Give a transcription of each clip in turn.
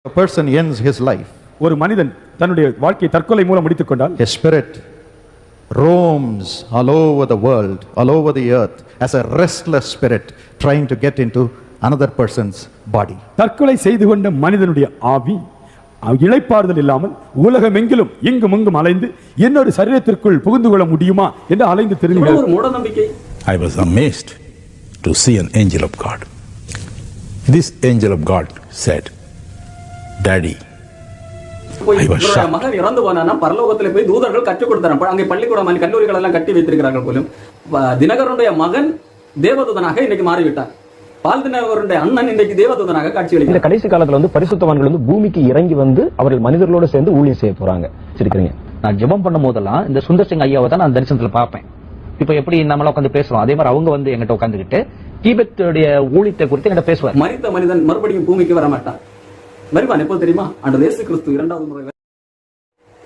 A person ends his life. ஒரு மனிதன் தன்னுடைய வாழ்க்கையை தற்கொலை மூலம் முடித்துக் கொண்டால், A spirit roams all over the world, all over the earth as a restless spirit trying to get into another person's body. தற்கொலை செய்து கொண்ட மனிதனுடைய ஆவி இளைப்பாறுதல் இல்லாமல் உலகமெங்கிலும் இங்கும் இங்கும் அலைந்து இன்னொரு சரீரத்திற்குள் புகுந்து கொள்ள முடியுமா என்று அலைந்து திரிகிறது. ஒரு மூட நம்பிக்கை. I was amazed to see an angel of God. This angel of God said, Daddy, I was shocked. மகன் இறந்து போனானா பரலோகத்தில் போய் தூதர்கள் கற்றுக் கொடுத்தாங்க. அங்கே பள்ளிக்கூடம் கல்லூரிகள் எல்லாம் கட்டி வைத்திருக்கிறார்கள் போலும். தினகரனுடைய மகன் தேவதூதனாக இன்னைக்கு மாறிவிட்டார். பால் தினகரனுடைய அண்ணன் இன்னைக்கு தேவதூதனாக காட்சி அளிக்கிறார். இந்த கடைசி காலத்துல பரிசுத்தவான்கள் பூமிக்கு இறங்கி அவர்கள் மனிதர்களோடு சேர்ந்து ஊழியம் செய்ய போறாங்க. சரிக்கிறீங்க. நான் ஜெபம் பண்ணும் போதெல்லாம் இந்த சுந்தர் சிங் ஐயாவை தான் நான் தரிசனத்துல பார்ப்பேன். இப்ப எப்படி நம்மள உட்காந்து பேசுறோம், அதே மாதிரி அவங்க எங்கிட்ட உட்காந்துக்கிட்டு தீபத்துடைய ஊழியத்தை குறித்து என்கிட்ட பேசுவார். மரித்த மனிதன் மறுபடியும் பூமிக்கு வர மாட்டான். வருவான் எப்போ தெரியுமா? ஆண்டவர் இயேசு கிறிஸ்து இரண்டாவது முறை.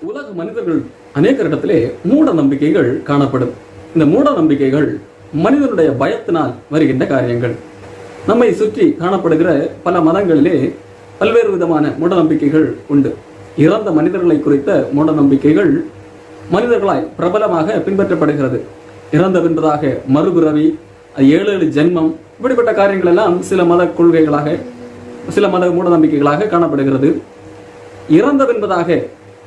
உலக மனிதர்கள் அநேக இடத்திலே மூட நம்பிக்கைகள் காணப்படும். இந்த மூட நம்பிக்கைகள் மனிதனுடைய பயத்தினால் வருகின்ற காரியங்கள். நம்மை சுற்றி காணப்படுகிற பல மதங்களிலே பல்வேறு விதமான மூட நம்பிக்கைகள் உண்டு. இறந்த மனிதர்களை குறித்த மூட நம்பிக்கைகள் மனிதர்களால் பிரபலமாக பின்பற்றப்படுகிறது. இறந்தவென்பதாக மறுபிறவி, 7 ஜென்மம், இப்படிப்பட்ட காரியங்கள் எல்லாம் சில மத கொள்கைகளாக, சில மத மூட நம்பிக்கைகளாக காணப்படுகிறது. இறந்தவென்பதாக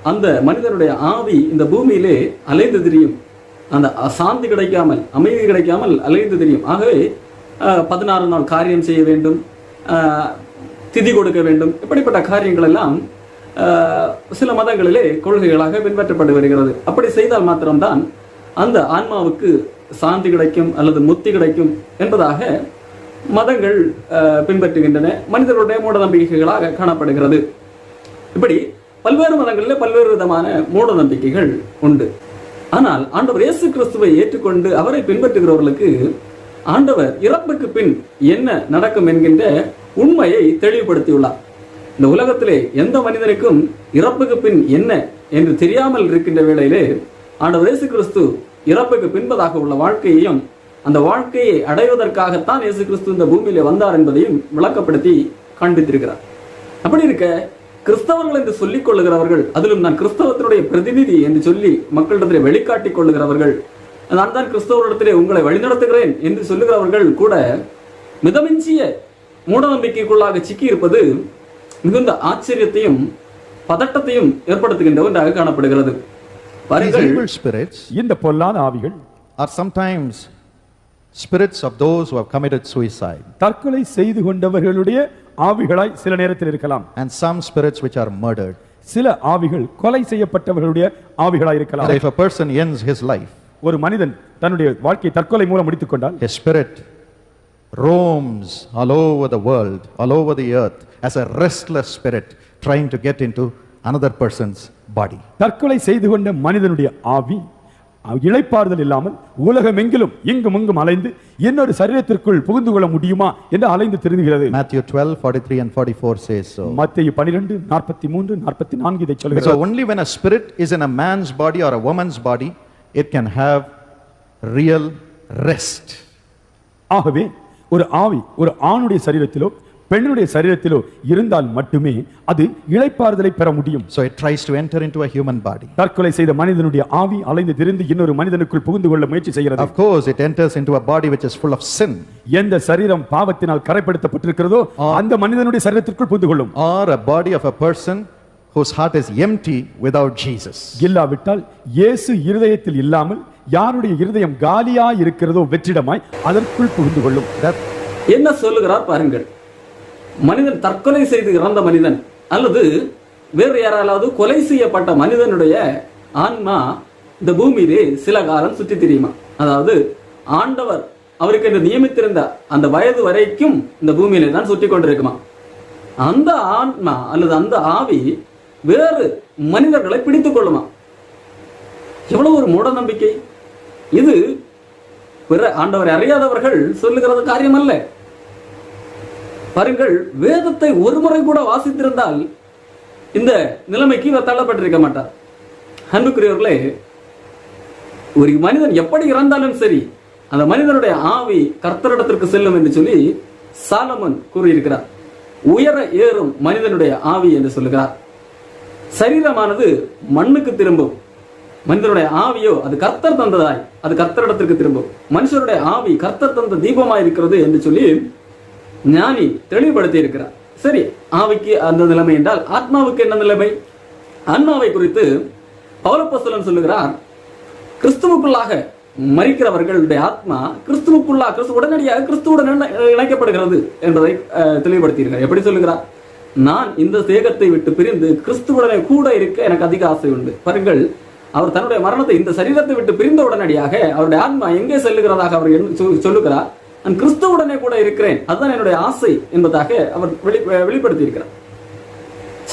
அந்த மனிதனுடைய ஆவி இந்த பூமியிலே அலைந்து திரியும். அந்த சாந்தி கிடைக்காமல், அமைதி கிடைக்காமல் அலைந்து திரியும். ஆகவே 16 நாள் காரியம் செய்ய வேண்டும், திதி கொடுக்க வேண்டும், இப்படிப்பட்ட காரியங்கள் எல்லாம் சில மதங்களிலே கொள்கைகளாக பின்பற்றப்பட்டு வருகிறது. அப்படி செய்தால் மாத்திரம்தான் அந்த ஆன்மாவுக்கு சாந்தி கிடைக்கும் அல்லது முக்தி கிடைக்கும் என்பதாக மதங்கள் பின்பற்றுகின்றன. மனிதர்களுடைய மூட நம்பிக்கைகளாக காணப்படுகிறது. இப்படி பல்வேறு மதங்களிலே பல்வேறு விதமான மூட நம்பிக்கைகள் உண்டு. ஆனால் ஆண்டவர் இயேசு கிறிஸ்துவை ஏற்றுக்கொண்டு அவரை பின்பற்றுகிறவர்களுக்கு ஆண்டவர் இறப்புக்கு பின் என்ன நடக்கும் என்கின்ற உண்மையை தெளிவுபடுத்தியுள்ளார். இந்த உலகத்திலே எந்த மனிதனுக்கும் இறப்புக்கு பின் என்ன என்று தெரியாமல் இருக்கின்ற வேளையிலே ஆண்டவர் இயேசு கிறிஸ்து இறப்புக்கு பின்பதாக உள்ள வாழ்க்கையையும், அந்த வாழ்க்கையை அடைவதற்காகத்தான் இயேசு கிறிஸ்து இந்த பூமியிலே வந்தார் என்பதையும் விளக்கப்படுத்தி காண்பித்திருக்கிறார். அப்படி இருக்க கிறிஸ்தவர்கள் என்று சொல்லிக் கொள்ளுகிறவர்கள், அதிலும் நான் கிறிஸ்தவத்தினுடைய பிரதிநிதி என்று சொல்லி மக்களிடத்திலே வெளிக்காட்டிக் கொள்ளுகிறவர்கள், நான் தான் கிறிஸ்தவரிடத்திலே உங்களை வழிநடத்துகிறேன் என்று சொல்லுகிறவர்கள் கூட மிதமிஞ்சிய மூட நம்பிக்கைக்குள்ளாக சிக்கி இருப்பது மிகுந்த ஆச்சரியத்தையும் பதட்டத்தையும் ஏற்படுத்துகின்ற ஒன்றாக காணப்படுகிறது. Evil spirits இந்த பொல்லாத ஆவிகள் are sometimes spirits of those who have committed suicide. தற்கொலை செய்து கொண்டவர்களுடைய ஆவிகளாய் சில நேரத்தில் இருக்கலாம். And some spirits which are murdered. சில ஆவிகள் கொலை செய்யப்பட்டவர்களுடைய ஆவிகளாய் இருக்கலாம். If a person ends his life, ஒரு மனிதன் தன்னுடைய வாழ்க்கையை தற்கொலை மூலம் முடித்துக் கொண்டால், a spirit roams all over the world, all over the earth as a restless spirit trying to get into another person's body. தற்கொலை செய்து கொண்ட மனிதனுடைய ஆவி இளைப்பாறுதல் இல்லாமல் உலகமெங்கிலும் இங்கும் இங்கும் அலைந்து இன்னொரு சரீரத்திற்குள் புகுந்து கொள்ள முடியுமா என்று அலைந்து திரிகிறது. Matthew 12:43 and 44 says so. மத்தேயு 12:43, 44 இதை சொல்கிறது. So only when a spirit is in a man's body or a woman's body, it can have real rest. ஆகவே ஒரு ஆவி ஒரு ஆணுடைய சரீரத்திலோ பெண்ணுடைய சரீரத்திலோ இருந்தால் மட்டுமே அது இளைப்பாறுதலை பெற முடியும். So it tries to enter into a human body. தற்கொலை செய்த மனிதனுடைய ஆவி அலைந்து திரிந்து இன்னொரு மனிதனுக்குள் புகுந்து கொள்ள முயற்சி செய்கிறது. Of course it enters into a body which is full of sin. எந்த சரீரம் பாவத்தினால் கரைப்படுத்தப்பட்டிருக்கிறதோ அந்த மனிதனுடைய சரீரத்திற்குள் புகுந்து கொள்ளும். Or a body of a person whose heart is empty without Jesus. இல்லாவிட்டால் இயேசு இருதயத்தில் இல்லாமல் யாருடைய இருதயம் காலியாய் இருக்கிறதோ வெற்றிடமாய் அதற்குள் புகுந்து கொள்ளும். என்ன சொல்லுகிறார் பாருங்கள். மனிதன் தற்கொலை செய்து இறந்த மனிதன் அல்லது வேறு யாராவது கொலை செய்யப்பட்ட மனிதனுடைய ஆன்மா இந்த பூமியிலே சில காலம் சுற்றி திரியுமா? அதாவது ஆண்டவர் அவருக்கு என்று நியமித்திருந்த அந்த வயது வரைக்கும் இந்த பூமியிலே தான் சுற்றி கொண்டிருக்குமா. அந்த ஆன்மா அல்லது அந்த ஆவி வேறு மனிதர்களை பிடித்துக் கொள்ளுமா? எவ்வளவு ஒரு மூட நம்பிக்கை இது! பிற ஆண்டவரை அறியாதவர்கள் சொல்லுகிறது காரியம் அல்ல. பாருங்கள், வேதத்தை ஒரு முறை கூட வாசித்திருந்தால் இந்த நிலைமைக்கு இவர் தள்ளப்பட்டிருக்க மாட்டார். அன்புக்குரியவர்களே, ஒரு மனிதன் எப்படி இறந்தாலும் சரி அந்த மனிதனுடைய ஆவி கர்த்தரிடத்திற்கு செல்லும் என்று சொல்லி சாலமன் கூறியிருக்கிறார். உயர ஏறும் மனிதனுடைய ஆவி என்று சொல்லுகிறார். சரீரமானது மண்ணுக்கு திரும்பும், மனிதனுடைய ஆவியோ அது கர்த்தர் தந்ததாய் அது கர்த்தரிடத்திற்கு திரும்பும். மனுஷனுடைய ஆவி கர்த்தர் தந்த தீபமாய் இருக்கிறது என்று சொல்லி ஞானி தெளிவுபடுத்தி இருக்கிறார். சரி, ஆவிக்கு அந்த நிலைமை என்றால் ஆத்மாவுக்கு என்ன நிலைமை? ஆன்மாவை குறித்து பவுலப்போஸ்தலன் சொல்லுகிறார், கிறிஸ்துவுக்குள்ளாக மரிக்கிறவர்களுடைய ஆத்மா உடனடியாக கிறிஸ்துவுடன் இணைக்கப்படுகிறது என்பதை தெளிவுபடுத்தியிருக்கிறார். எப்படி சொல்லுகிறார்? நான் இந்த தேகத்தை விட்டு பிரிந்து கிறிஸ்துவுடனே கூட இருக்க எனக்கு அதிக ஆசை உண்டு. பாருங்கள், அவர் தன்னுடைய மரணத்தை இந்த சரீரத்தை விட்டு பிரிந்த உடனடியாக அவருடைய ஆத்மா எங்கே செல்லுகிறதாக அவர் சொல்லுகிறார், நான் கிறிஸ்துவுடனே கூட இருக்கிறேன், அதுதான் என்னுடைய ஆசை என்பதாக அவர் வெளிப்படுத்தி இருக்கிறார்.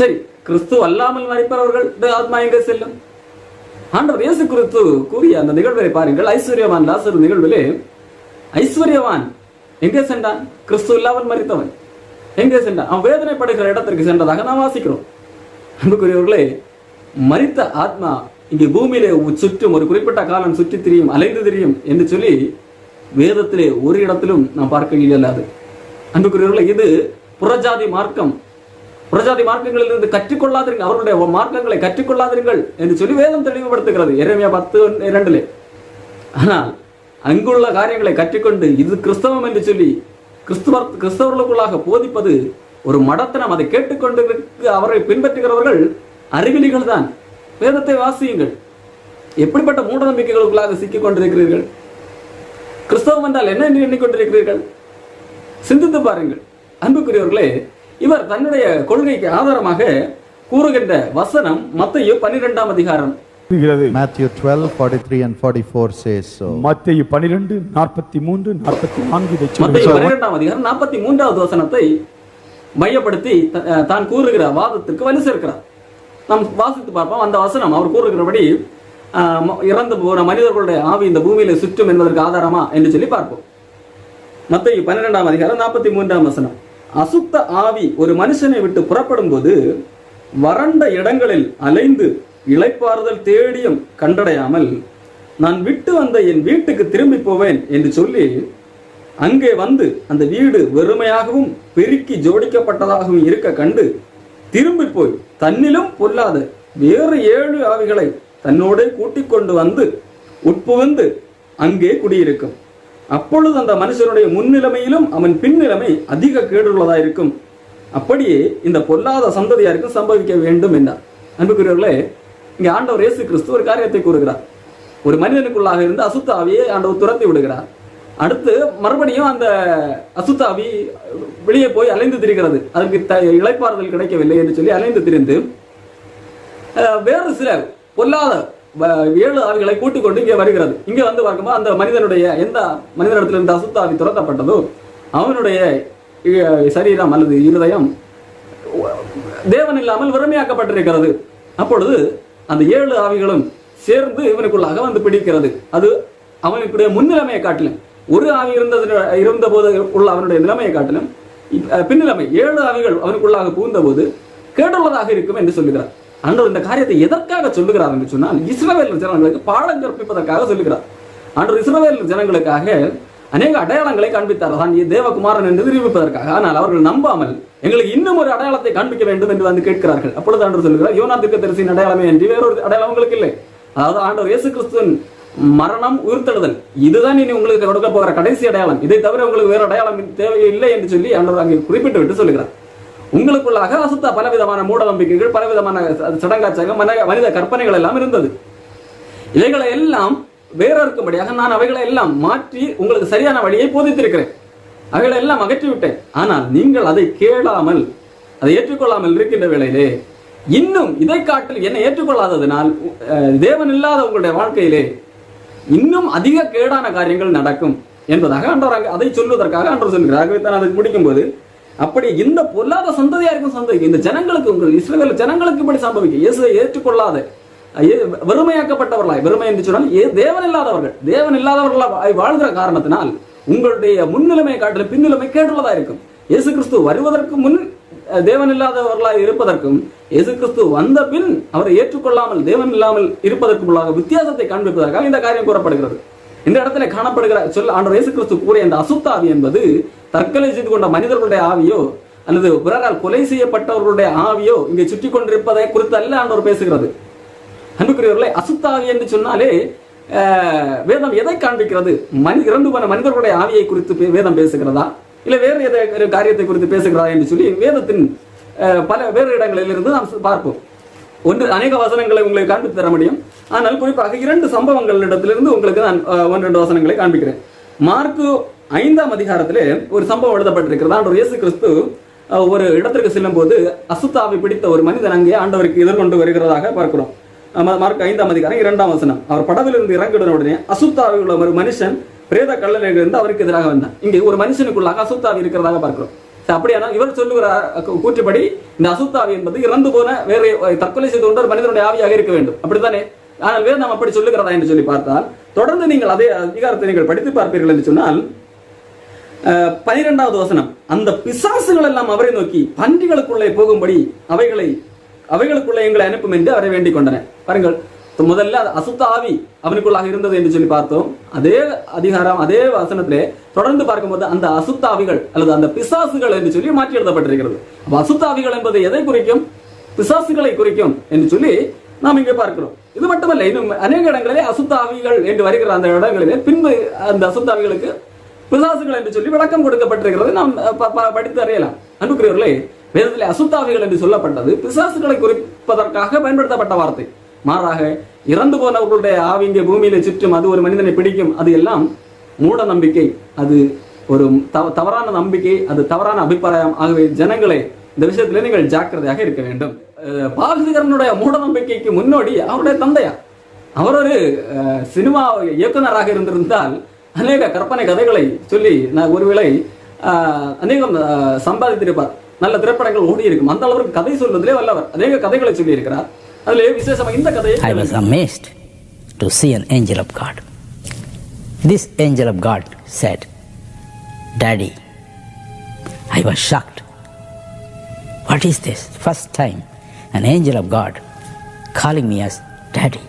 சரி, கிறிஸ்து அல்லாமல் மரிப்பவர்களுடைய ஆத்மா எங்கே செல்லும்? ஆண்டவர் இயேசு கிறிஸ்து கூறிய அந்த நிகழ்வை பாருங்கள். ஐஸ்வர்யவான் லாசரு நிகழ்விலே ஐஸ்வர்யவான் எங்கே சென்றான்? கிறிஸ்து இல்லாமல் மரித்தவன் எங்கே சென்றான்? அவன் வேதனைப்படுகிற இடத்திற்கு சென்றதாக நாம் வாசிக்கிறோம். அன்புக்குரியவர்களே, மரித்த ஆத்மா இங்கே பூமியிலே சுற்றும் ஒரு குறிப்பிட்ட காலம் சுற்றி திரியும், அலைந்து திரியும் என்று சொல்லி வேதத்திலே ஒரு இடத்திலும் நாம் பார்க்க இயலாது. அன்புக்குரியவர்களே, இது புறஜாதி மார்க்கம். புறஜாதி மார்க்கங்களில் இருந்து கற்றுக்கொள்ளாதீர்கள், அவருடைய மார்க்கங்களை கற்றுக்கொள்ளாதீர்கள் என்று சொல்லி வேதம் தெளிவுபடுத்துகிறது எரேமியா 10:2. ஆனால் அங்குள்ள காரியங்களை கற்றுக்கொண்டு இது கிறிஸ்தவம் என்று சொல்லி கிறிஸ்தவர்களுக்குள்ளாக போதிப்பது ஒரு மடத்தனம். அதை கேட்டுக்கொண்டு அவரை பின்பற்றுகிறவர்கள் அறிவிலிகள் தான். வேதத்தை வாசியுங்கள். எப்படிப்பட்ட மூட நம்பிக்கைகளுக்குள்ளாக சிக்கிக் கொண்டிருக்கிறீர்கள்? கிறிஸ்தவம் என்றால் என்ன என்று எண்ணிக்கொண்டிருக்கிறீர்கள்? சிந்தித்து பாருங்கள். அன்புக்குரியவர்களே, இவர் தன்னுடைய கொள்கைக்கு ஆதாரமாக கூறுகின்ற வசனம் மத்தேயு 12ஆம் அதிகாரம். Matthew 12:43 and 44 says so. மத்தேயு 12:43, 44 இதை சொல்லுகிறது. மத்தேயு 12ஆம் அதிகாரம் 43வது வசனத்தை மையப்படுத்தி தான் கூறுகிற வாதத்திற்கு வலு சேர்க்கிறார். நாம் வாசித்து பார்ப்போம். அந்த வசனம் அவர் கூறுகிறபடி இறந்து போன மனிதர்களுடைய ஆவி இந்த பூமியில சுற்றும் என்பதற்கு ஆதாரமா என்று சொல்லி பார்ப்போம். மத்தேயு 12ஆம் அதிகாரம் 43ஆம் வசனம். அசுத்த ஆவி ஒரு மனுஷனை விட்டு புறப்படும் போது வறண்ட இடங்களில் அலைந்து இளைப்பாறுதல் தேடியும் கண்டடையாமல் நான் விட்டு வந்த என் வீட்டுக்கு திரும்பி போவேன் என்று சொல்லி அங்கே வந்து அந்த வீடு வெறுமையாகவும் பெருக்கி ஜோடிக்கப்பட்டதாகவும் இருக்க கண்டு திரும்பி போய் தன்னிலும் பொல்லாத வேறு 7 ஆவிகளை தன்னோட கூட்டிக் கொண்டு வந்து உட்புகுந்து அங்கே குடியிருக்கும். அப்பொழுது அந்த மனுஷனுடைய முன்னிலைமையிலும் அவன் பின்னிலைமை அதிக கேடுள்ளதாயிருக்கும். அப்படியே இந்த பொல்லாத சந்ததியாருக்கும் சம்பவிக்க வேண்டும் என்றார். அன்புக்குரியவர்களே, இங்கே ஆண்டவர் இயேசு கிறிஸ்து ஒரு காரியத்தை கூறுகிறார். ஒரு மனிதனுக்குள்ளாக இருந்து அசுத்த ஆவியை ஆண்டவர் துரத்தி விடுகிறார். அடுத்து மறுபடியும் அந்த அசுத்த ஆவி வெளியே போய் அலைந்து திரிகிறது. அதற்கு இளைப்பாறுதல் கிடைக்கவில்லை என்று சொல்லி அலைந்து திரிந்து வேறு சில பொல்லாத 7 ஆவிகளை கூட்டிக் கொண்டு இங்கே வருகிறது. இங்கே வந்து பார்க்கும்போது அந்த மனிதனுடைய எந்த மனிதனிடத்தில் இருந்து அசுத்த ஆவி துரத்தப்பட்டதோ அவனுடைய சரீரம் அல்லது இருதயம் தேவன் இல்லாமல் வெறுமையாக்கப்பட்டிருக்கிறது. அப்பொழுது அந்த 7 ஆவிகளும் சேர்ந்து இவனுக்குள்ளாக வந்து பிடிக்கிறது. அது அவனுடைய முன்னிலைமையை காட்டிலும், ஒரு ஆவி இருந்த போது உள்ள அவனுடைய நிலைமையை காட்டிலும் பின்னிலைமை 7 ஆவிகள் அவனுக்குள்ளாக புகுந்த போது கேட்டுள்ளதாக இருக்கும் என்று சொல்லுகிறார். ஆண்டவர் இந்த காரியத்தை எதற்காக சொல்லுகிறார் என்று சொன்னால் இஸ்ரவேல் ஜனங்களுக்கு பாடம் கற்பிப்பதற்காக சொல்லுகிறார். ஆண்டவர் இஸ்ரவேல் ஜனங்களுக்காக அநேக அடையாளங்களை காண்பித்தார், தான் தேவகுமாரன் என்று நிரூபிப்பதற்காக. ஆனால் அவர்கள் நம்பாமல் எங்களுக்கு இன்னும் ஒரு அடையாளத்தை காண்பிக்க வேண்டும் என்று வந்து கேட்கிறார்கள். அப்பொழுது ஆண்டவர் சொல்லுகிறார், யோனா தீர்க்கதரிசியின் அடையாளமே என்று வேறொரு அடையாளம் உங்களுக்கு இல்லை. அதாவது ஆண்டவர் இயேசு கிறிஸ்துவின் மரணம், உயிர்த்தெழுதல், இதுதான் இனி உங்களுக்கு கொடுக்க போகிற கடைசி அடையாளம். இதை தவிர உங்களுக்கு வேறு அடையாளம் தேவையில்லை என்று சொல்லி ஆண்டவர் அங்கே குறிப்பிட்டு விட்டு சொல்லுகிறார். உங்களுக்குள்ளாக அசுத்த பலவிதமான மூட நம்பிக்கைகள், பலவிதமான சடங்காச்சகம், மனித கற்பனைகள் எல்லாம் இருந்தது. இவைகளை எல்லாம் வேற இருக்கும்படியாக நான் அவைகளை எல்லாம் மாற்றி உங்களுக்கு சரியான வழியை போதித்திருக்கிறேன். அவைகளை எல்லாம் அகற்றிவிட்டேன். ஆனால் நீங்கள் அதை கேளாமல், அதை ஏற்றுக்கொள்ளாமல் இருக்கின்ற வேளையிலே இன்னும் இதை காட்டில் என்னை ஏற்றுக்கொள்ளாததினால் தேவன் இல்லாத உங்களுடைய வாழ்க்கையிலே இன்னும் அதிக கேடான காரியங்கள் நடக்கும் என்பதாக ஆண்டவர் அதை சொல்வதற்காக ஆண்டவர் சொல்கிறார். ஆகவே தான் அதை முடிக்கும் போது அப்படி இந்த பொல்லாத சந்ததியாருக்கும் சந்ததிக்கும், இந்த ஜனங்களுக்கு, உங்கள் இஸ்ரவேல் ஜனங்களுக்கு இப்படி சம்பவிக்கும். இயேசுவை ஏற்றுக்கொள்ளாத வெறுமையாக்கப்பட்டவர்களாய், வெறுமை என்று சொன்னால் தேவன் இல்லாதவர்களாய் வாழ்கிற காரணத்தினால் உங்களுடைய முன்னிலைமையை காட்டிலும் பின்னிலைமை கேட்டுள்ளதா இருக்கும். இயேசு கிறிஸ்து வருவதற்கு முன் தேவன் இல்லாதவர்களாய் இருப்பதற்கும், இயேசு கிறிஸ்து வந்த பின் அவரை ஏற்றுக்கொள்ளாமல் தேவன் இல்லாமல் இருப்பதற்கும் உள்ள வித்தியாசத்தை காண்பிப்பதற்காக இந்த காரியம் கூறப்படுகிறது. இந்த இடத்துல காணப்படுகிற ஆண்டவர் இயேசு கிறிஸ்து கூறிய அந்த அசுத்த ஆவி என்பது தற்கொலை செய்து கொண்ட மனிதர்களுடைய ஆவியோ அல்லது பிறரால் கொலை செய்யப்பட்டவர்களுடைய ஆவியோ இங்கே சுற்றி கொண்டிருப்பதை குறித்து அல்ல ஆண்டவர் பேசுகிறது. அன்புக்குரியவர்களே, அசுத்தாவி என்று சொன்னாலே வேதம் எதை காண்பிக்கிறது? இறந்து போன மனிதர்களுடைய ஆவியை குறித்து வேதம் பேசுகிறதா, இல்ல வேறு எதை காரியத்தை குறித்து பேசுகிறதா என்று சொல்லி வேதத்தின் பல வேறு இடங்களிலிருந்து நாம் பார்ப்போம். அநேக வசனங்களை உங்களுக்கு காண்பித்து தர முடியும். ஆனால் குறிப்பாக 2 சம்பவங்களிடத்திலிருந்து உங்களுக்கு நான் 1-2 வசனங்களை காண்பிக்கிறேன். மார்க்கு 5ஆம் அதிகாரத்திலே ஒரு சம்பவம் எழுதப்பட்டிருக்கிறது. ஆண்டவர் இயேசு கிறிஸ்து ஒரு இடத்திற்கு செல்லும் போது அசுத்தாவி பிடித்த ஒரு மனிதன் அங்கே ஆண்டவருக்கு எதிர்கொண்டு வருகிறதாக பார்க்கிறோம். மார்க் 5ஆம் அதிகாரம் 2ஆம் வசனம். அவர் படவிலிருந்து இறங்கின உடனே அசுத்தாவி உள்ள ஒரு மனுஷன் பிரேத கல்லறையிலிருந்து அவருக்கு எதிராக வந்தான். இங்கே ஒரு மனுஷனுக்குள்ளாக அசுத்தாவி இருக்கிறதாக பார்க்கிறோம். அப்படியானால் இவர் சொல்லுகிற கூற்றுப்படி இந்த அசுத்தாவி என்பது இறந்து போன வேறு தற்கொலை செய்து கொண்ட ஒரு மனிதனுடைய ஆவியாக இருக்க வேண்டும், அப்படித்தானே? ஆனால் வேதம் அப்படி சொல்லுகிறதா என்று சொல்லி பார்த்தால், தொடர்ந்து நீங்கள் அதே அதிகாரத்தை நீங்கள் படித்து பார்ப்பீர்கள் என்று சொன்னால் 12வது வசனம், அந்த பிசாசுகள் எல்லாம் அவரை நோக்கி பன்றிகளுக்குள்ளே போகும்படி அவைகளுக்குள்ளே எங்களை அனுப்பும் என்று அவரை வேண்டிக் கொண்டன. பாருங்கள், முதல்ல அசுத்த ஆவி அவனுக்குள்ளாக இருந்தது என்று சொல்லி பார்த்தோம். அதே அதிகாரம் அதே வசனத்திலே தொடர்ந்து பார்க்கும்போது அந்த அசுத்தாவிகள் அல்லது அந்த பிசாசுகள் என்று சொல்லி மாற்றி எழுதப்பட்டிருக்கிறது. அப்ப அசுத்தாவிகள் என்பது எதை குறிக்கும்? பிசாசுகளை குறிக்கும் என்று சொல்லி நாம் இங்கே பார்க்கிறோம். இது மட்டுமல்ல, இன்னும் அநேக இடங்களிலே அசுத்தாவிகள் என்று வருகிற அந்த இடங்களிலே பின்பு அந்த அசுத்தாவிகளுக்கு பிசாசுகள் என்று சொல்லி விளக்கம் கொடுக்கப்பட்டிருக்கிறது. நாம் படித்து அறியலாம். அன்புக்குரியவர்களே, வேதத்திலே அசுத்தாவிகள் என்று சொல்லப்பட்டது பிசாசுகளை குறிப்பதற்காக பயன்படுத்தப்பட்ட வார்த்தை. மாறாக இறந்து போனவர்களுடைய ஆவி இங்கே பூமியில சுற்றும், அது ஒரு மனிதனை பிடிக்கும், அது எல்லாம் மூட நம்பிக்கை, அது ஒரு தவறான நம்பிக்கை, அது தவறான அபிப்பிராயம். ஆகவே ஜனங்களே, இந்த விஷயத்திலே நீங்கள் ஜாக்கிரதையாக இருக்க வேண்டும். பால்சிகரனுடைய மூட நம்பிக்கைக்கு முன்னோடி அவருடைய தந்தையா. அவர் ஒரு சினிமா இயக்குனராக இருந்திருந்தால் அநேக கற்பனை கதைகளை சொல்லி ஒருவேளை அநேகம் சம்பாதித்திருப்பார். நல்ல திரைப்படங்கள் ஓடி இருக்கும். அந்த அளவுக்கு கதை சொல்வதிலே வல்லவர். அநேக கதைகளை சொல்லி இருக்கிறார். அதிலே விசேஷமாக இந்த கதையை I was amazed to see an angel of God. This angel of God said, "Daddy." I was shocked. What is this? First time an angel of God calling me as Daddy.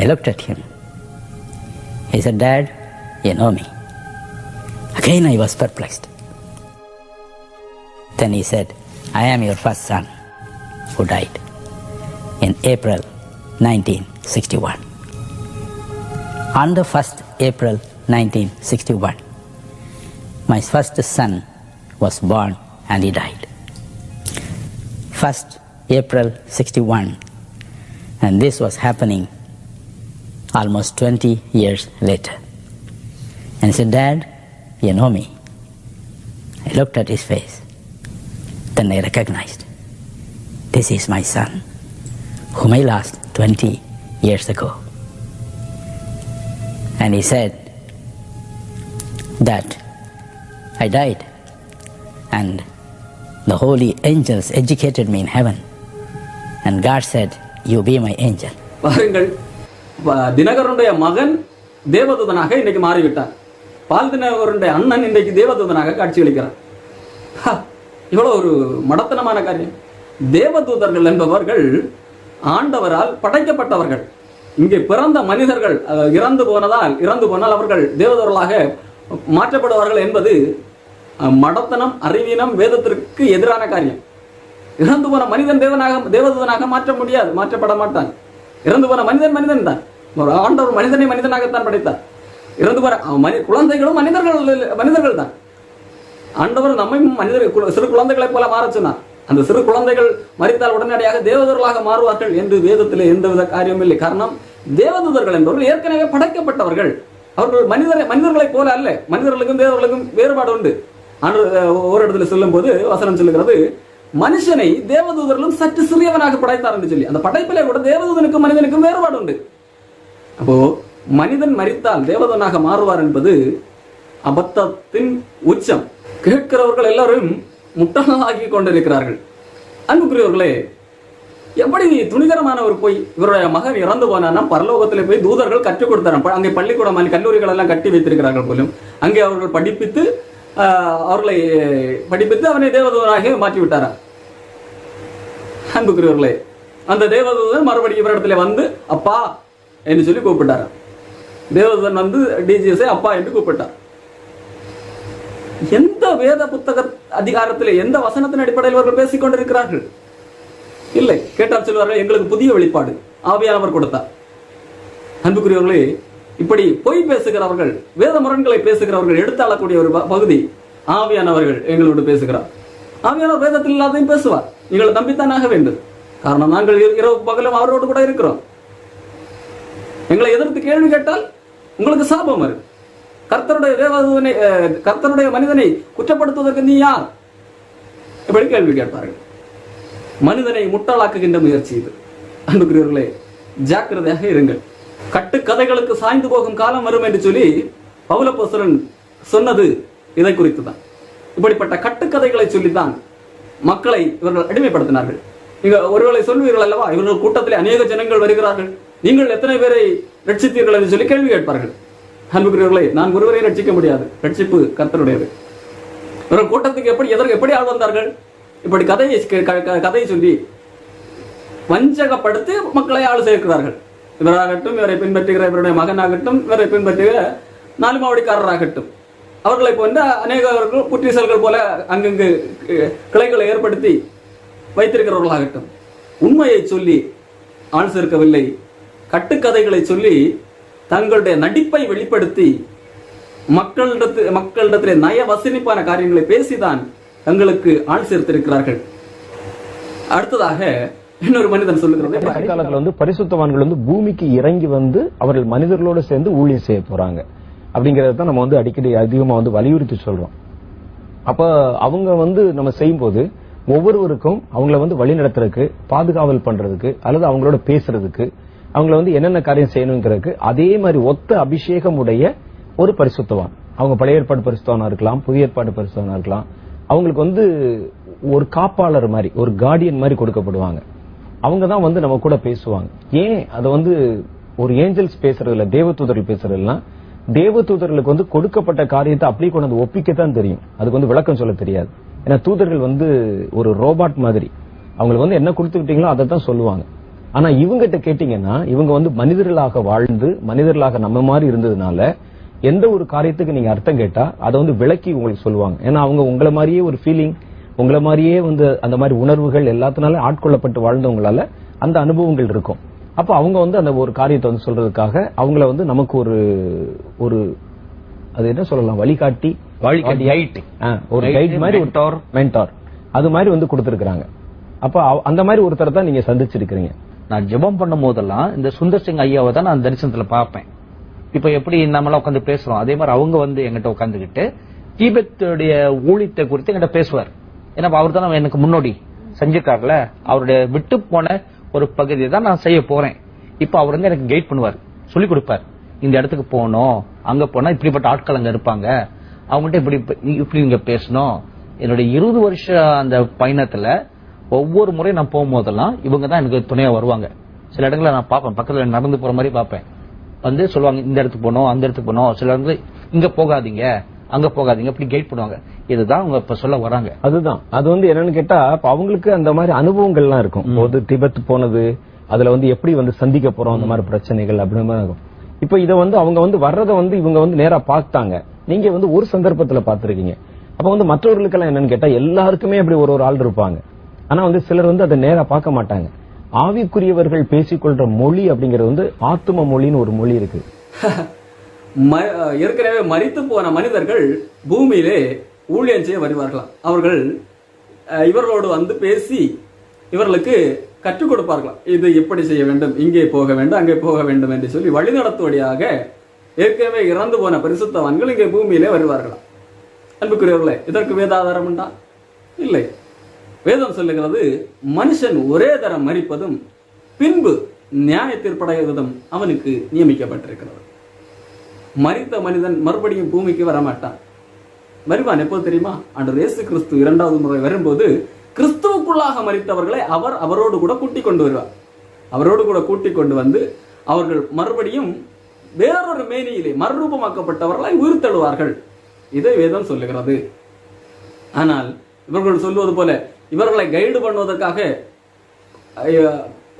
I looked at him. He said, "Dad, you know me." Again I was perplexed. Then he said, "I am your first son who died in April 1961. On the 1st April 1961, my first son was born and he died. 1st April 61, and this was happening almost 20 years later." And he said, "Dad, you know me." I looked at his face. Then I recognized, this is my son, whom I lost 20 years ago. And he said that I died and the holy angels educated me in heaven. And God said, "You be my angel." பாருங்கள், தினகரனுடைய மகன் தேவதூதனாக இன்றைக்கு மாறிவிட்டார். பால் தினகரனுடைய அண்ணன் இன்றைக்கு தேவதூதனாக காட்சியளிக்கிறார். இவ்வளவு ஒரு மடத்தனமான காரியம். தேவதூதர்கள் என்பவர்கள் ஆண்டவரால் படைக்கப்பட்டவர்கள். இங்கே பிறந்த மனிதர்கள் இறந்து போனால் அவர்கள் தேவதூதர்களாக மாற்றப்படுவார்கள் என்பது மடத்தனம், அறிவீனம், வேதத்திற்கு எதிரான காரியம். இறந்து போன மனிதன் தேவதூதனாக மாற்ற முடியாது, மாற்றப்பட மாட்டான். இறந்து போன மனிதன் தான். ஆண்டவர் மனிதனை மனிதனாகத்தான் படைத்தார். இறந்து போன குழந்தைகளும் மனிதர்கள் தான். ஆண்டவர் நம்மை சிறு குழந்தைகளைப் போல மாற சொன்னார். அந்த சிறு குழந்தைகள் மரித்தால் உடனடியாக தேவதூதர்களாக மாறுவார்கள் என்று வேதத்திலே எந்தவித காரியமும் இல்லை. காரணம், தேவதூதர்கள் என்பவர்கள் ஏற்கனவே படைக்கப்பட்டவர்கள். அவர்கள் மனிதர்களைப் போல அல்ல. மனிதர்களுக்கும் தேவர்களுக்கும் வேறுபாடு உண்டு. ஒரு இடத்துல சொல்லும் போது வசனம் சொல்லுகிறது, மனுஷனை தேவதூதர்களும் சற்று சிறியவனாக படைத்தார் என்று சொல்லி. அந்த படைப்பிலே கூட தேவதூதனுக்கும் மனிதனுக்கும் வேறுபாடு உண்டு. அப்போ மனிதன் மரித்தால் தேவதூதனாக மாறுவார் என்பது அபத்தத்தின் உச்சம். கேட்கிறவர்கள் எல்லாரும் முட்டாளாகி கொண்டிருக்கிறார்கள். அன்புக்குரியவர்களே, எப்படி துணிகரமான ஒரு பொய். இவருடைய மகன் இறந்து போனா பரலோகத்தில் போய் தூதர்கள் கற்றுக் கொடுத்தார். அங்கே பள்ளிக்கூடம், கல்லூரிகள் எல்லாம் கட்டி வைத்திருக்கிறார்கள் போலும். அங்கே அவர்கள் படிப்பித்து அவனை தேவதூதனாக மாற்றி விட்டாரா? அன்புக்குரியவர்களே, அந்த தேவதூதன் மறுபடியும் இவரிடத்துல வந்து அப்பா என்று சொல்லி கூப்பிட்டார். தேவதூதன் வந்து டிஜிஎஸ் அப்பா என்று கூப்பிட்டார். எந்த வேத புத்தக அதிகாரத்திலே எந்த வசனத்தின் அடிப்படையில் அவர்கள் பேசிக் கொண்டிருக்கிறார்கள்? இல்லை. கேட்டால் சொல்வார்கள், எங்களுக்கு புதிய வெளிப்பாடு ஆவியானவர் கொடுத்தார். அன்புக்குரியவர்களே, இப்படி பொய் பேசுகிறவர்கள், வேத முரண்களை பேசுகிறவர்கள் எடுத்தாளக்கூடிய ஒரு பகுதி ஆவியானவர்கள் எங்களோடு பேசுகிறார். ஆவியானவர் வேதத்தில் இல்லாதையும் பேசுவார். நீங்கள் நம்பித்தான் ஆக வேண்டும். காரணம், நாங்கள் இரவு பகலும் அவரோடு கூட இருக்கிறோம். எங்களை எதிர்த்து கேள்வி கேட்டால் உங்களுக்கு சாபம் வரும். கர்த்தருடைய மனிதனை குற்றப்படுத்துவதற்கு நீ யார்? இப்படி கேள்வி கேட்பார்கள். மனிதனை முட்டாளாக்குகின்ற முயற்சி இது. அன்புக்குரியவர்களே, ஜாக்கிரதையாக இருங்கள். கட்டுக்கதைகளுக்கு சாய்ந்து போகும் காலம் வரும் என்று சொல்லி பவுலப்போஸ்தலன் சொன்னது இதை குறித்து தான். இப்படிப்பட்ட கட்டுக்கதைகளை சொல்லித்தான் மக்களை இவர்கள் அடிமைப்படுத்தினார்கள். நீங்க ஒருவேளை சொல்வீர்கள் அல்லவா, இவர்கள் கூட்டத்திலே அநேக ஜனங்கள் வருகிறார்கள், நீங்கள் எத்தனை பேரை ரட்சித்தீர்கள் என்று சொல்லி கேள்வி கேட்பார்கள். அன்புக்குரியவர்களே, நான் ஒருவரை ரட்சிக்க முடியாது. ரட்சிப்பு கர்த்தருடையது. இவர்கள் கூட்டத்துக்கு எப்படி ஆள் வந்தார்கள்? இப்படி கதையை சொல்லி வஞ்சகப்படுத்தி மக்களை ஆள் சேர்க்கிறார்கள். இவராகட்டும், இவரை பின்பற்றுகிற இவருடைய மகனாகட்டும், இவரை பின்பற்றுகிற நாலுமாவடிக்காரராகட்டும், அவர்களை போன்ற அநேகர்கள் புற்றீசல்கள் போல அங்கங்கு கிளைகளை ஏற்படுத்தி வைத்திருக்கிறவர்களாகட்டும், உண்மையை சொல்லி ஆள் சேர்க்கவில்லை. கட்டுக்கதைகளை சொல்லி தங்களுடைய நடிப்பை வெளிப்படுத்தி மக்களிடத்திலே நய வசனிப்பான காரியங்களை பேசிதான் தங்களுக்கு ஆள் சேர்த்திருக்கிறார்கள். அடுத்ததாக இன்னொரு மனிதன் சொல்லுகிறது, காலத்துல வந்து பரிசுத்தவான்கள் வந்து பூமிக்கு இறங்கி வந்து அவர்கள் மனிதர்களோடு சேர்ந்து ஊழியம் செய்ய போறாங்க அப்படிங்கறத தான் நம்ம வந்து அடிக்கடி அதிகமா வந்து வலியுறுத்தி சொல்றோம். அப்ப அவங்க வந்து நம்ம செய்யும் போது ஒவ்வொருவருக்கும் அவங்கள வந்து வழி நடத்துறதுக்கு, பாதுகாவல் பண்றதுக்கு, அல்லது அவங்களோட பேசுறதுக்கு, அவங்கள வந்து என்னென்ன காரியம் செய்யணுங்கிறதுக்கு அதே மாதிரி ஒத்த அபிஷேகம் உடைய ஒரு பரிசுத்தவான், அவங்க பழைய ஏற்பாடு பரிசுத்தவானா இருக்கலாம், புதிய ஏற்பாடு பரிசுத்தவானா இருக்கலாம், அவங்களுக்கு வந்து ஒரு காப்பாளர் மாதிரி, ஒரு கார்டியன் மாதிரி கொடுக்கப்படுவாங்க. அவங்க தான் வந்து நம்ம கூட பேசுவாங்க. ஏன் அதை வந்து ஒரு ஏஞ்சல்ஸ் பேசுறது இல்ல, தேவதூதர்கள் பேசுறது இல்ல, தேவதூதர்களுக்கு வந்து கொடுக்கப்பட்ட காரியத்தை அப்படியே கொண்டு வந்து ஒப்பிக்கத்தான் தெரியும், அதுக்கு வந்து விளக்கம் சொல்ல தெரியாது. ஏன்னா தூதர்கள் வந்து ஒரு ரோபாட் மாதிரி, அவங்களுக்கு வந்து என்ன கொடுத்துக்கிட்டீங்களோ அதை தான் சொல்லுவாங்க. ஆனா இவங்கிட்ட கேட்டீங்கன்னா இவங்க வந்து மனிதர்களாக வாழ்ந்து மனிதர்களாக நம்ம மாதிரி இருந்ததுனால எந்த ஒரு காரியத்துக்கு நீங்க அர்த்தம் கேட்டா அதை வந்து விளக்கி உங்களுக்கு சொல்லுவாங்க. ஏன்னா அவங்க உங்களை மாதிரியே ஒரு ஃபீலிங், உங்களை மாதிரியே வந்து அந்த மாதிரி உணர்வுகள் எல்லாத்தினால ஆட்கொள்ளப்பட்டு வாழ்ந்தவங்களால அந்த அனுபவங்கள் இருக்கும். அப்ப அவங்க வந்து அந்த ஒரு காரியத்தை வந்து சொல்றதுக்காக அவங்கள வந்து நமக்கு ஒரு அது என்ன சொல்லலாம், வழிகாட்டி, ஒரு கைட் மாதிரி, ஒரு மென்டார் அது மாதிரி வந்து கொடுத்திருக்காங்க. அப்ப அந்த மாதிரி ஒருத்தரை தான் நீங்க சந்திச்சிருக்கீங்க. நான் ஜெபம் பண்ணும் போதெல்லாம் இந்த சுந்தர் சிங் ஐயாவை தான் நான் தரிசனத்துல பார்ப்பேன். இப்ப எப்படி நம்மளாம் உட்காந்து பேசுறோம், அதே மாதிரி அவங்க வந்து எங்கிட்ட உட்காந்துக்கிட்டு தீபத்துடைய ஊழியத்தை குறித்து என்கிட்ட பேசுவார். ஏன்னா அவர் தான் எனக்கு முன்னோடி செஞ்சிருக்காருல, அவருடைய விட்டு போன ஒரு பகுதியை தான் நான் செய்ய போறேன். இப்ப அவர் வந்து எனக்கு கைட் பண்ணுவார், சொல்லிக் கொடுப்பார். இந்த இடத்துக்கு போகணும், அங்க போனா இப்படிப்பட்ட ஆட்கள் அங்க இருப்பாங்க, அவங்கள்ட்ட இப்படி இங்க பேசணும். என்னுடைய 20 வருஷ அந்த பயணத்துல ஒவ்வொரு முறையும் நான் போகும்போதெல்லாம் இவங்க தான் எனக்கு துணையா வருவாங்க. சில இடங்களை நான் பார்ப்பேன், பக்கத்துல நடந்து போற மாதிரி பார்ப்பேன். வந்து சொல்லுவாங்க, இந்த இடத்துக்கு போனோம், அந்த இடத்துக்கு போனோம். சில இடத்துல இங்க போகாதீங்க, அங்க போகாதீங்க, அப்படி கைட் பண்ணுவாங்க. இதுதான் அவங்க இப்ப சொல்ல வராங்க. அதுதான் அது வந்து என்னன்னு கேட்டா, அவங்களுக்கு அந்த மாதிரி அனுபவங்கள்லாம் இருக்கும். போது திபெத் போனது, அதுல வந்து எப்படி வந்து சந்திக்க போறோம், அந்த மாதிரி பிரச்சனைகள் அப்படி மாதிரி இருக்கும். இப்ப இதை வந்து அவங்க வந்து வர்றதை வந்து இவங்க வந்து நேரா பார்த்தாங்க, நீங்க வந்து ஒரு சந்தர்ப்பத்துல பாத்திருக்கீங்க. அப்ப வந்து மற்றவர்களுக்கெல்லாம் என்னன்னு கேட்டா எல்லாருக்குமே அப்படி ஒரு ஆள் இருப்பாங்க. ஆனா வந்து சிலர் வந்து அதை நேரா பார்க்க மாட்டாங்க. ஆவிக்குரியவர்கள் பேசிக்கொள்ற மொழி அப்படிங்கறது வந்து ஆத்தும மொழின்னு ஒரு மொழி இருக்கு. ஏற்கனவே மரித்து போன மனிதர்கள் பூமியிலே ஊழியம் செய்ய வருவார்களாம். அவர்கள் இவர்களோடு வந்து பேசி இவர்களுக்கு கற்றுக் கொடுப்பார்களாம். இது எப்படி செய்ய வேண்டும், இங்கே போக வேண்டும், அங்கே போக வேண்டும் என்று சொல்லி வழிநடத்துவடியாக ஏற்கனவே இறந்து போன பரிசுத்தவான்கள் இங்கே பூமியிலே வருவார்களாம். அன்புக்குரியவர்களே, இதற்கு வேதாதாரம் உண்டா? இல்லை. வேதம் சொல்லுகிறது, மனுஷன் ஒரே தரம் மரிப்பதும் பின்பு நியாய தீர்ப்படைவதும் அவனுக்கு நியமிக்கப்பட்டிருக்கிறது. மரித்த மனிதன் மறுபடியும் பூமிக்கு வரமாட்டான். வருவான் எப்போது தெரியுமா? ஆண்டவர் இயேசு கிறிஸ்து 2வது முறை வரும்போது கிறிஸ்துவுக்குள்ளாக மரித்தவர்களை அவரோடு கூட கூட்டிக் கொண்டு வருவார். அவரோடு கூட கூட்டிக் கொண்டு வந்து அவர்கள் மறுபடியும் வேறொரு மேனியிலே மறுரூபமாக்கப்பட்டவர்களை உயிர் தழுவார்கள். இதை வேதம் சொல்லுகிறது. ஆனால் இவர்கள் சொல்வது போல இவர்களை கைடு பண்ணுவதற்காக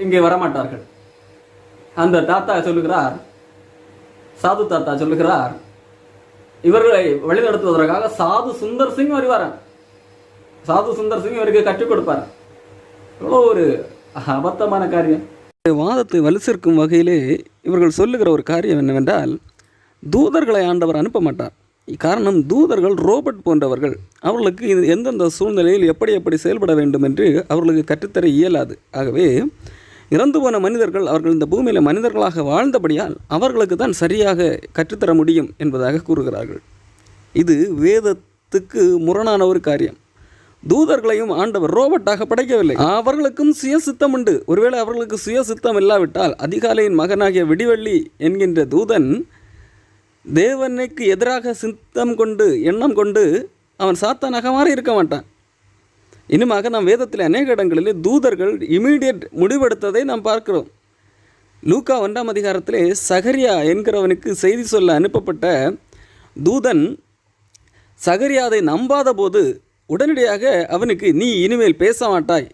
இங்கே வரமாட்டார்கள். அந்த தாத்தா சொல்லுகிறார், சாது தாத்தா சொல்லுகிறார், இவர்களை வழிநடத்துவதற்காக சாது சுந்தர் சிங் வருவாராம். சாது சுந்தர் சிங் இவருக்கு கற்றுக் கொடுப்பார். எவ்வளோ ஒரு அபத்தமான காரியம். வாதத்தை வலு சேர்க்கும் வகையிலே இவர்கள் சொல்லுகிற ஒரு காரியம் என்னவென்றால், தூதர்களை ஆண்டவர் அனுப்ப மாட்டார். காரணம், தூதர்கள் ரோபோட் போன்றவர்கள். அவர்களுக்கு இது எந்தெந்த சூழ்நிலையில் எப்படி எப்படி செயல்பட வேண்டும் என்று அவர்களுக்கு கற்றுத்தர இயலாது. ஆகவே இறந்து போன மனிதர்கள் அவர்கள் இந்த பூமியில் மனிதர்களாக வாழ்ந்தபடியால் அவர்களுக்கு தான் சரியாக கற்றுத்தர முடியும் என்பதாக கூறுகிறார்கள். இது வேதத்துக்கு முரணான ஒரு காரியம். தூதர்களையும் ஆண்டவர் ரோபோட்டாக படைக்கவில்லை. அவர்களுக்கும் சுய சித்தம் உண்டு. ஒருவேளை அவர்களுக்கு சுய சித்தம் இல்லாவிட்டால் அதிகாலையின் மகனாகிய விடிவெள்ளி என்கின்ற தூதன் தேவனுக்கு எதிராக சித்தம் கொண்டு எண்ணம் கொண்டு அவன் சாத்தானாக மாறி இருக்க மாட்டான். இன்னுமாக நாம் வேதத்தில் அநேக இடங்களிலே தூதர்கள் இமீடியட் முடிவெடுத்ததை நாம் பார்க்கிறோம். லூக்கா 1ஆம் அதிகாரத்திலே சகரியா என்கிறவனுக்கு செய்தி சொல்ல அனுப்பப்பட்ட தூதன் சகரியா அதை நம்பாத போது உடனடியாக அவனுக்கு, நீ இனிமேல் பேச மாட்டாய்,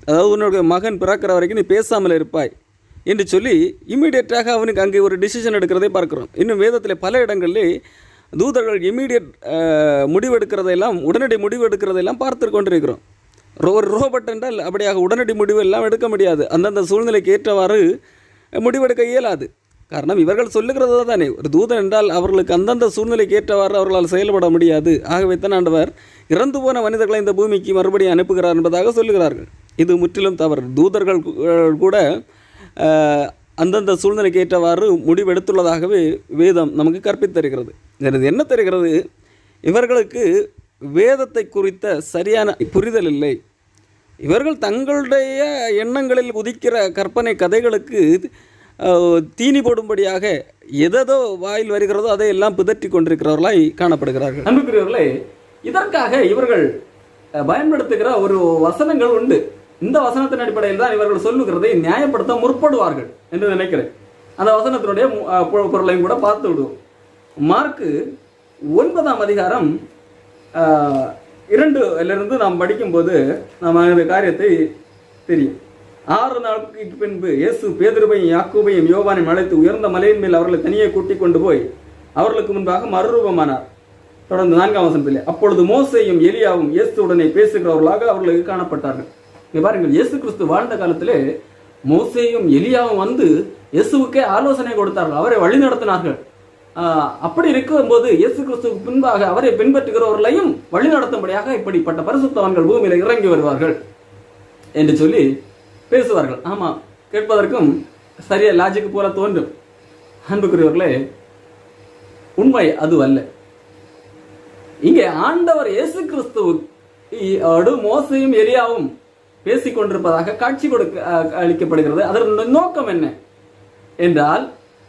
அதாவது உன்னுடைய மகன் பிறக்கிற வரைக்கும் நீ பேசாமல் இருப்பாய் என்று சொல்லி இமீடியட்டாக அவனுக்கு அங்கே ஒரு டிசிஷன் எடுக்கிறதை பார்க்குறோம். இன்னும் வேதத்தில் பல இடங்களிலே தூதர்கள் இமீடியட் முடிவெடுக்கிறதையெல்லாம், உடனடி முடிவெடுக்கிறதையெல்லாம் பார்த்து கொண்டிருக்கிறோம். ஒரு ரோபோட் என்றால் அப்படியாக உடனடி முடிவு எல்லாம் எடுக்க முடியாது. அந்தந்த சூழ்நிலைக்கு ஏற்றவாறு முடிவெடுக்க இயலாது. காரணம், இவர்கள் சொல்லுகிறது தானே. ஒரு தூதன் என்றால் அவர்களுக்கு அந்தந்த சூழ்நிலைக்கு ஏற்றவாறு அவர்களால் செயல்பட முடியாது. ஆகவே தான் ஆண்டவர் இறந்து போன மனிதர்களை இந்த பூமிக்கு மறுபடியும் அனுப்புகிறார் என்பதாக சொல்லுகிறார்கள். இது முற்றிலும் தவறு. தூதர்கள் கூட அந்தந்த சூழ்நிலைக்கு ஏற்றவாறு முடிவெடுத்துள்ளதாகவே வேதம் நமக்கு கற்பித்தருகிறது. இது என்ன தெரிகிறது? இவர்களுக்கு வேதத்தை குறித்த சரியான புரிதல் இல்லை. இவர்கள் தங்களுடைய எண்ணங்களில் உதிக்கிற கற்பனை கதைகளுக்கு தீனி போடும்படியாக எதோ வாயில் வருகிறதோ அதையெல்லாம் பிதற்றி கொண்டிருக்கிறவர்களாய் காணப்படுகிறார்கள். அன்புக்குரியவர்களே, இதற்காக இவர்கள் பயன்படுத்துகிற ஒரு வசனங்கள் உண்டு. இந்த வசனத்தின் அடிப்படையில் தான் இவர்கள் சொல்லுகிறதை நியாயப்படுத்த முற்படுவார்கள் என்று நினைக்கிறேன். அந்த வசனத்தினுடைய பொருளையும் கூட பார்த்து விடுவோம். மார்க்கு 9ஆம் அதிகாரம் 2 நாம் படிக்கும்போது நாம் அந்த காரியத்தை தெரியும். 6 நாட்களுக்கு பின்பு இயேசு பேதுருவையும் யாக்கோபையும் யோவானையும் அழைத்து உயர்ந்த மலையின் மேல் அவர்களை தனியே கூட்டிக் கொண்டு போய் அவர்களுக்கு முன்பாக மறுரூபமானார். தொடர்ந்து 4ஆம் வசனத்திலே, அப்பொழுது மோசேயும் எலியாவும் இயேசுவுடனே பேசுகிறவர்களாக அவர்களுக்கு காணப்பட்டார்கள். இங்கே பாருங்கள், இயேசு கிறிஸ்து வாழ்ந்த காலத்திலே மோசேயும் எலியாவும் வந்து இயேசுவுக்கே ஆலோசனை கொடுத்தார்கள், அவரை வழி நடத்தினார்கள். அப்படி இருக்கும்போது இயேசு கிறிஸ்துவுக்கு பின்பாக அவரை பின்பற்றுகிறவர்களையும் வழி நடத்தும்படியாக இப்படிப்பட்ட பரிசுத்தவான்கள் பூமியில இறங்கி வருவார்கள் என்று சொல்லி பேசுவார்கள். ஆமா, கேட்பதற்கும் சரியா லாஜிக் போல தோன்றும். அன்புக்குரியவர்களே, உண்மை அது அல்ல. இங்கே ஆண்டவர் இயேசு கிறிஸ்துவோடு மோசேயும் எலியாவும் பேசிக் கொண்டிருப்பதாக காட்சி அளிக்கப்படுகிறது. அதன் நோக்கம் என்ன என்றால்,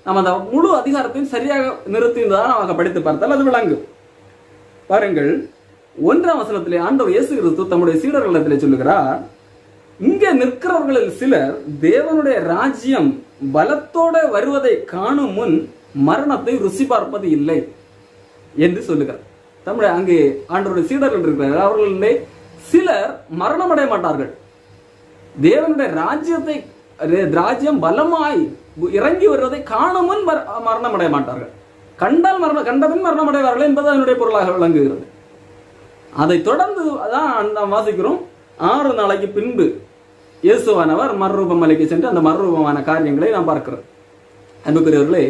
நம்ம அந்த முழு அதிகாரத்தையும் சரியாக நிறுத்திதான் அவங்க படித்து பார்த்தால் அது விளங்கும். பாருங்கள், 1ஆம் வசனத்திலே ஆண்டவர் இயேசு கிறிஸ்து தம்முடைய சீடர்களிடத்திலே சொல்லுகிறார், இங்கே நிற்கிறவர்களில் சிலர் தேவனுடைய ராஜ்யம் பலத்தோட வருவதை காணும் முன் மரணத்தை ருசி பார்ப்பது இல்லை என்று சொல்லுகிறார். தமிழ் அங்கே ஆண்டவருடைய சீடர்கள் இருக்கிறார்கள். அவர்களிலே சிலர் மரணம் அடைய மாட்டார்கள். தேவனுடைய ராஜ்யம் பலமாய் இறங்கி வருவதை காணும் முன் மரணம் அடைய மாட்டார்கள். கண்டபின் மரணம் அடைவார்கள் என்பது அதனுடைய பொருளாக விளங்குகிறது. அதை தொடர்ந்து தான் நாம் வாசிக்கிறோம். 6 நாளைக்கு பின்பு இயேசுவானவர் மறுரூப மலைக்கு சென்று அந்த மறுரூபமான காரியங்களை நாம் பார்க்கிறோம். அன்புக்குரியவர்களே,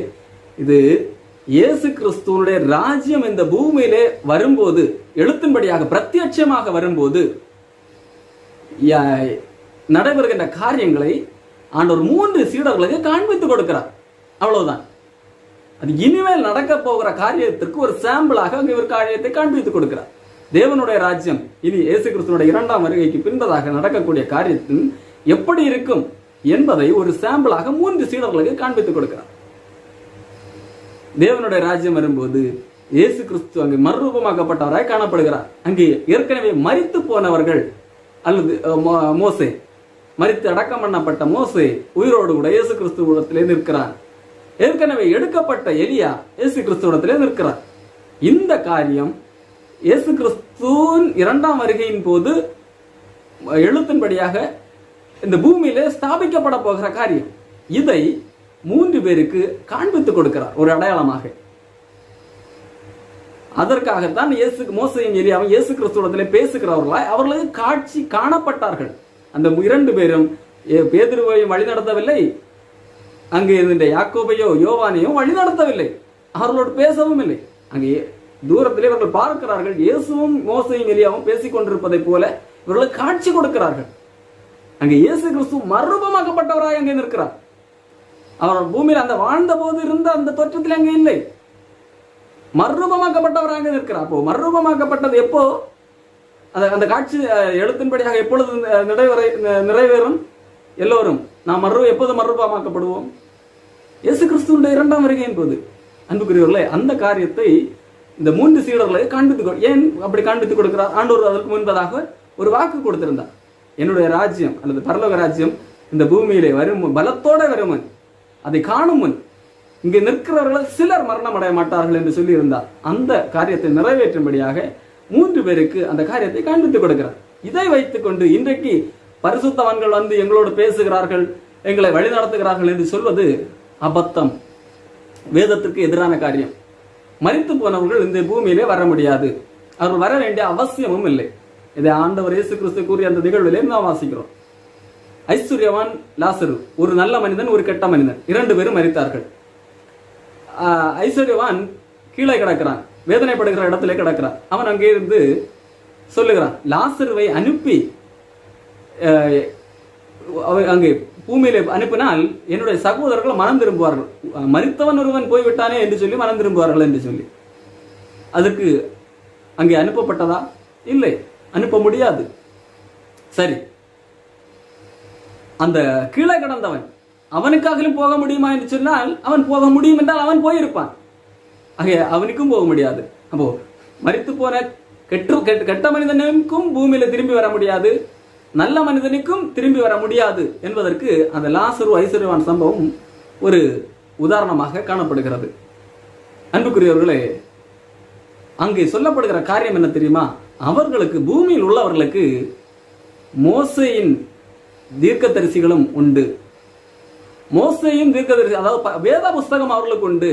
இது இயேசு கிறிஸ்துவனுடைய ராஜ்யம் இந்த பூமியிலே வரும்போது, எழுத்தின்படியாக பிரத்யட்சமாக வரும்போது நடைபெறுகின்ற காரியங்களை ஆண்டவர் 3 சீடர்களுக்கு காண்பித்துக் கொடுக்கிறார். அவ்வளவுதான். அது இனிமேல் நடக்க போகிற காரியத்திற்கு ஒரு சாம்பிளாக அங்கு ஒரு காரியத்தை காண்பித்துக் கொடுக்கிறார். தேவனுடைய ராஜ்யம் இனி இயேசு கிறிஸ்துவனுடைய 2ஆம் வருகைக்கு பின்பதாக நடக்கக்கூடிய காரியத்தின் எப்படி இருக்கும் என்பதை ஒரு சாம்பிளாக 3 சீடர்களுக்கு காண்பித்துக் கொடுக்கிறார். தேவனுடைய ராஜ்யம் வரும்போது இயேசு கிறிஸ்து அங்கு மறுரூபமாக்கப்பட்டவராய் காணப்படுகிறார். அங்கே ஏற்கனவே மரித்து போனவர்கள் அல்லது மோசே, மரித்து அடக்கம் பண்ணப்பட்ட மோசே உயிரோடு கூட இயேசு கிறிஸ்துவிடத்திலே நிற்கிறார். ஏற்கனவே எடுக்கப்பட்ட எலியா இயேசு கிறிஸ்துவிடத்திலே நிற்கிறார். இந்த காரியம் இயேசு கிறிஸ்துவின் 2ஆம் வருகையின் போது எழுத்தின்படியாக இந்த பூமியிலே ஸ்தாபிக்கப்பட போகிற காரியம். இதை 3 பேருக்கு காண்பித்துக் கொடுக்கிறார் ஒரு அடையாளமாக. அதற்காகத்தான் மோசையும் எலியாவும் இயேசு கிறிஸ்துவிடத்திலே பேசுகிறவர்களாய் அவர்களுக்கு காட்சி காணப்பட்டார்கள். அந்த 2 பேரும் பேதுருவையும் வழி நடத்தவில்லை, அங்கே இருந்த யாக்கோபையோ யோவானையோ வழி நடத்தவில்லை, அவர்களோடு பேசவும் இல்லை. அங்கே தூரத்திலே இவர்கள் பார்க்கிறார்கள், இயேசுவும் மோசையும் எலியாவும் பேசிக் கொண்டிருப்பதை போல இவர்களுக்கு காட்சி கொடுக்கிறார்கள். அங்கே இயேசு கிறிஸ்து மறுரூபமாக்கப்பட்டவராய் அங்கே நிற்கிறார். அவர் பூமியில் அந்த வாழ்ந்த போது இருந்த அந்த தோற்றத்தில் அங்கே இல்லை, மறுரூபமாக்கப்பட்டவராக நிற்கிறார். அப்போ மறுரூபமாக்கப்பட்டது எப்போ? அந்த காட்சி எழுத்தின்படியாக எப்பொழுது நிறைவேறும்? எல்லோரும் நாம் எப்போது மறுரூபமாக்கப்படுவோம்? இயேசு கிறிஸ்துவினுடைய 2ஆம் வருகையின் போது. அன்புக்குரியவர்களே, அந்த காரியத்தை இந்த 3 சீடர்களை ஏன் அப்படி காண்பித்துக் கொடுக்கிறார்? ஆண்டவர் அதற்கு முன்பதாக ஒரு வாக்கு கொடுத்திருந்தார். என்னுடைய ராஜ்யம் அல்லது பரலோக ராஜ்யம் இந்த பூமியிலே வரும், பலத்தோட வருமன், அதை காணும் முன் இங்கே நிற்கிறவர்கள் சிலர் மரணம் அடைய மாட்டார்கள் என்று சொல்லி இருந்தார். அந்த காரியத்தை நிறைவேற்றும்படியாக 3 பேருக்கு அந்த காரியத்தை காண்பித்துக் கொடுக்கிறார். இதை வைத்துக் கொண்டு இன்றைக்கு பரிசுத்தவான்கள் வந்து எங்களோடு பேசுகிறார்கள், எங்களை வழி நடத்துகிறார்கள் என்று சொல்வது அபத்தம், வேதத்திற்கு எதிரான காரியம். மரித்து போனவர்கள் இந்த பூமியிலே வர முடியாது, அவர்கள் வர வேண்டிய அவசியமும் இல்லை. இதை ஆண்டவர் இயேசு கிறிஸ்து கூறிய அந்த நிகழ்விலே நாம் வாசிக்கிறோம். ஐஸ்வர்யவான் லாசரு, ஒரு நல்ல மனிதன், ஒரு கெட்ட மனிதன், 2 பேரும் மரித்தார்கள். ஐஸ்வர்யவான் கீழே கிடக்கிறான், வேதனைப்படுகிற இடத்திலே கிடக்கிறான். அவன் அங்கே இருந்து சொல்லுகிறான், லாசருவை அனுப்பி அங்கே பூமியிலே அனுப்பினால் என்னுடைய சகோதரர்கள் மனம் திரும்புவார்கள், மரித்தவன் ஒருவன் போய்விட்டானே என்று சொல்லி மனம் திரும்புவார்கள் என்று சொல்லி. அதற்கு அங்கே அனுப்பப்பட்டதா? இல்லை, அனுப்ப முடியாது. சரி, அந்த கீழே கிடந்தவன் அவனுக்காகவும் போக முடியுமா என்று சொன்னால் அவன் போக முடியும் என்றால் அவன் போயிருப்பான். ஆக அவனுக்கும் போக முடியாது. அப்போ மரித்து போன கெட்ட மனிதனுக்கும் பூமியில திரும்பி வர முடியாது, நல்ல மனிதனுக்கும் திரும்பி வர முடியாது என்பதற்கு அந்த லாசரு ஐஸ்வர்யவான் சம்பவம் ஒரு உதாரணமாக காணப்படுகிறது. அன்புக்குரியவர்களே, அங்கே சொல்லப்படுகிற காரியம் என்ன தெரியுமா? அவர்களுக்கு, பூமியில் உள்ளவர்களுக்கு மோசேயின் தீர்க்கதரிசிகளும் உண்டு. மோசேயின் தீர்க்கதரிசி, அதாவது வேத புஸ்தகம் அவர்களுக்கு உண்டு.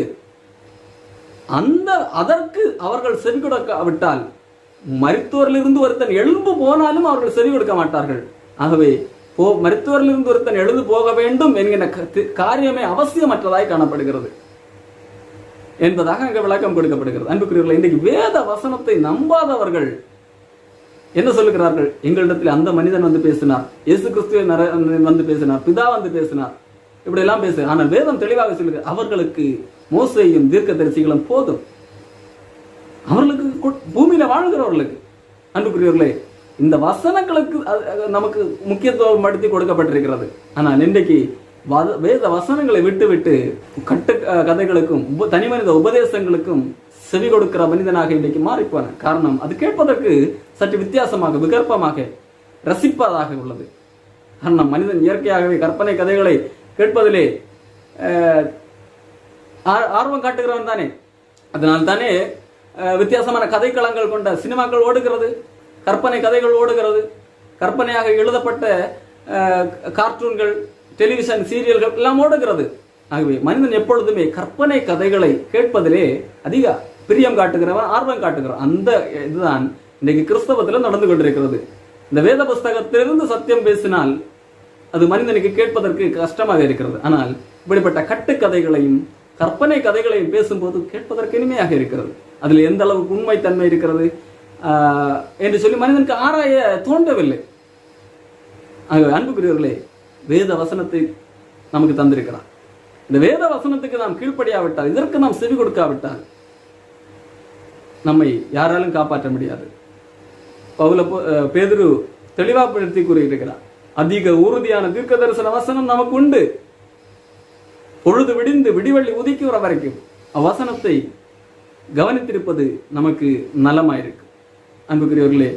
அதற்கு அவர்கள் செவி கொடுக்காவிட்டால், மரித்தோரிலிருந்து ஒருத்தன் எழுந்து போனாலும் அவர்கள் செவி கொடுக்க மாட்டார்கள். ஆகவே மரித்தோரிலிருந்து ஒருத்தன் எழுந்து போக வேண்டும் என்கிற காரியமே அவசியமற்றதாய் காணப்படுகிறது என்பதாக அங்கே விளக்கம் கொடுக்கப்படுகிறது. அன்புக்குரியவர்களே, இன்றைக்கு வேத வசனத்தை நம்பாதவர்கள் என்ன சொல்லுகிறார்கள்? எங்களிடத்தில் அந்த மனிதன் வந்து பேசினார், இயேசு கிறிஸ்துவை வந்து பேசினார், பிதா வந்து பேசினார், இப்படி எல்லாம் பேசு. ஆனால் வேதம் தெளிவாக சொல்லுகிறது, அவர்களுக்கு மோசேயும் தீர்க்கதரிசிகளும் போதும். அவர்களுக்கு, பூமியில வாழ்கிறவர்களுக்கு. அன்புக்குரியவர்களே, இந்த வசனங்களுக்கு நமக்கு முக்கியத்துவம் படுத்தி கொடுக்கப்பட்டிருக்கிறது. ஆனால் இன்றைக்கு வேத வசனங்களை விட்டு விட்டு கட்டு கதைகளுக்கும் தனி மனித உபதேசங்களுக்கும் செவி கொடுக்கிற மனிதனாக இன்றைக்கு மாறிப்போன காரணம், அது கேட்பதற்கு சற்று வித்தியாசமாக, விகற்பமாக, ரசிப்பதாக உள்ளது. காரணம், மனிதன் இயற்கையாகவே கற்பனை கதைகளை கேட்பதிலே ஆர்வம் காட்டுகிறவன் தானே. அதனால் தானே வித்தியாசமான கதைக்களங்கள் கொண்ட சினிமாக்கள் ஓடுகிறது, கற்பனை கதைகள் ஓடுகிறது, கற்பனையாக எழுதப்பட்ட கார்ட்டூன்கள், டெலிவிஷன் சீரியல்கள் எல்லாம் ஓடுகிறது. ஆகவே மனிதன் எப்பொழுதுமே கற்பனை கதைகளை கேட்பதிலே அதிக பிரியம் காட்டுகிறவன், ஆர்வம் காட்டுகிறவன். அந்த இதுதான் இன்றைக்கு கிறிஸ்தவத்தில் நடந்து கொண்டிருக்கிறது. இந்த வேத புஸ்தகத்திலிருந்து சத்தியம் பேசினால் அது மனிதனுக்கு கேட்பதற்கு கஷ்டமாக இருக்கிறது. ஆனால் இப்படிப்பட்ட கட்டுக்கதைகளையும் கற்பனை கதைகளையும் பேசும்போது கேட்பதற்கு இனிமையாக இருக்கிறது. அதில் எந்த அளவுக்கு உண்மைத்தன்மை இருக்கிறது என்று சொல்லி மனிதனுக்கு ஆராய தோன்றவில்லை. அன்புக்குரியவர்களே, வேத வசனத்தை நமக்கு தந்திருக்கிறார். இந்த வேத வசனத்துக்கு நாம் கீழ்ப்படியாவிட்டால், இதற்கு நாம் செவி கொடுக்காவிட்டால் நம்மை யாராலும் காப்பாற்ற முடியாது. பேதுரு தெளிவாப்படுத்தி கூறியிருக்கிறார், அதிக உறுதியான தீர்க்க தரிசன வசனம் நமக்கு உண்டு. பொழுது விடிந்து விடிவெள்ளி உதிக்கிற வரைக்கும் அவ்வசனத்தை கவனித்திருப்பது நமக்கு நலமாயிருக்கு. அன்புக்குரியவர்களே,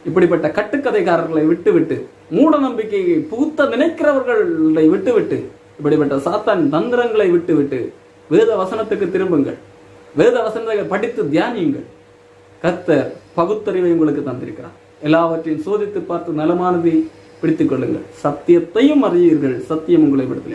இப்படிப்பட்ட கட்டுக்கதைக்காரர்களை விட்டுவிட்டு, மூட நம்பிக்கையை புகுத்த நினைக்கிறவர்களை விட்டுவிட்டு, இப்படிப்பட்ட சாத்தான் தந்திரங்களை விட்டுவிட்டு வேத வசனத்துக்கு திரும்புங்கள். வேத வசனத்தை படித்து தியானியுங்கள். கர்த்தர் பகுத்தறிவை உங்களுக்கு தந்திருக்கிறார். எல்லாவற்றையும் சோதித்து பார்த்து நலமானதை பிடித்துக் கொள்ளுங்கள். சத்தியத்தையும் அறியீர்கள், சத்தியம் உங்களை விடுதலை.